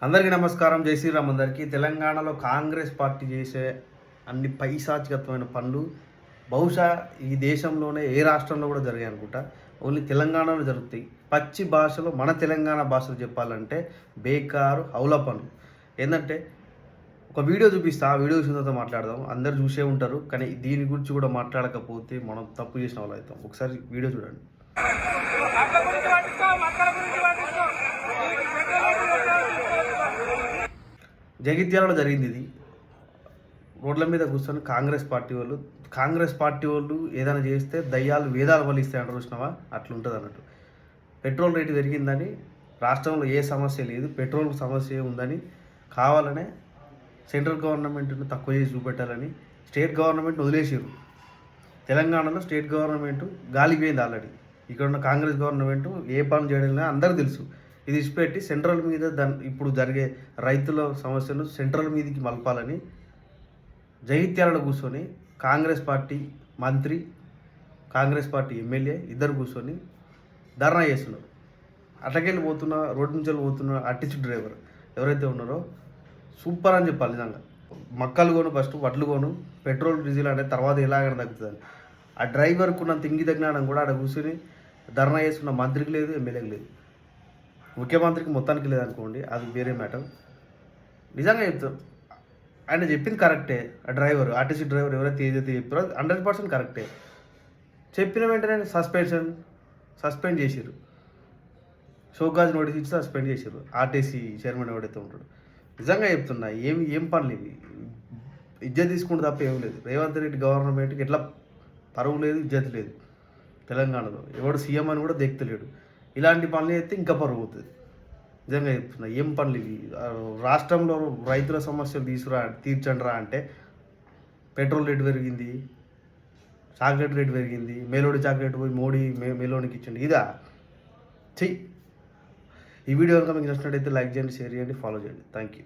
అందరికీ నమస్కారం. జై శ్రీరామ్. అందరికీ తెలంగాణలో కాంగ్రెస్ పార్టీ చేసే అన్ని పైశాచికత్వమైన పనులు బహుశా ఈ దేశంలోనే ఏ రాష్ట్రంలో కూడా జరిగాయి అనుకుంటా. ఓన్లీ తెలంగాణలో జరుగుతాయి. పచ్చి భాషలో మన తెలంగాణ భాషలో చెప్పాలంటే బేకారు హౌల పనులు. ఏంటంటే ఒక వీడియో చూపిస్తా, ఆ వీడియో చూసిన తర్వాత మాట్లాడదాం. అందరు చూసే ఉంటారు, కానీ దీని గురించి కూడా మాట్లాడకపోతే మనం తప్పు చేసిన వాళ్ళు అవుతాం. ఒకసారి వీడియో చూడండి. జగిత్యాలలో జరిగింది ఇది. రోడ్ల మీద కూర్చొని కాంగ్రెస్ పార్టీ వాళ్ళు ఏదైనా చేస్తే దయ్యాలు వేదాలు వలిస్తాయి అంటారు, చూసినావా? అట్లుంటుంది అన్నట్టు. పెట్రోల్ రేటు పెరిగిందని, రాష్ట్రంలో ఏ సమస్య లేదు, పెట్రోల్ సమస్య ఉందని కావాలనే సెంట్రల్ గవర్నమెంట్ను తక్కువ చేసి చూపెట్టాలని స్టేట్ గవర్నమెంట్ని వదిలేసారు. తెలంగాణలో స్టేట్ గవర్నమెంట్ గాలిపోయింది ఆల్రెడీ. ఇక్కడ ఉన్న కాంగ్రెస్ గవర్నమెంట్ ఏ పని చేయడం అందరికీ తెలుసు. ఇది ఇచ్చిపెట్టి సెంట్రల్ మీద ఇప్పుడు జరిగే రైతుల సమస్యను సెంట్రల్ మీదకి మలపాలని జగిత్యాలలో కూర్చొని కాంగ్రెస్ పార్టీ మంత్రి, కాంగ్రెస్ పార్టీ ఎమ్మెల్యే ఇద్దరు కూర్చొని ధర్నా చేస్తున్నారు. అట్లకెళ్ళి పోతున్న రోడ్డు నుంచి పోతున్న అట్టిచు డ్రైవర్ ఎవరైతే ఉన్నారో సూపర్ అని చెప్పాలి. నిజంగా మక్కలు కొను, ఫస్ట్ వడ్లు కొను, పెట్రోల్ డీజిల్ అనేది తర్వాత ఎలాగైనా తగ్గుతుంది. ఆ డ్రైవర్కు ఉన్న తింగి తగ్గినాడం కూడా ఆడ కూర్చొని ధర్నా చేస్తున్న మంత్రికి లేదు, ఎమ్మెల్యేకి లేదు, ముఖ్యమంత్రికి మొత్తానికి లేదనుకోండి, అది వేరే మ్యాటర్. నిజంగా చెప్తారు, ఆయన చెప్పింది కరెక్టే. ఆ డ్రైవర్, ఆర్టీసీ డ్రైవర్ ఎవరైతే ఏదైతే చెప్పారో 100% కరెక్టే. చెప్పిన వెంటనే సస్పెండ్ చేసారు. షోకాజ్ నోటీస్ ఇచ్చి సస్పెండ్ చేశారు ఆర్టీసీ చైర్మన్ ఎవరైతే ఉంటాడు. నిజంగా చెప్తున్నా, ఏం పనులు ఇవి? ఇజ్జత్ తీసుకుంటే తప్ప ఏం లేదు. రేవంత్ రెడ్డి గవర్నమెంట్కి ఎట్లా పరువు లేదు, ఇజ్జత్ లేదు. తెలంగాణలో ఎవడు సీఎం అని కూడా దేక్తలేడు. ఇలాంటి పనులు అయితే ఇంకా పరువు అవుతుంది. నిజంగా చెప్తున్నా, ఏం పనులు ఇవి? రాష్ట్రంలో రైతుల సమస్యలు తీర్చండి రా అంటే పెట్రోల్ రేటు పెరిగింది, చాక్లెట్ రేటు పెరిగింది, మేలోడి చాక్లెట్ పోయి మోడీ మేలోనికి ఇచ్చింది. ఇదా చెయ్యి. ఈ వీడియో కనుక మీకు నచ్చినట్టయితే లైక్ చేయండి, షేర్ చేయండి, ఫాలో చేయండి. Thank you.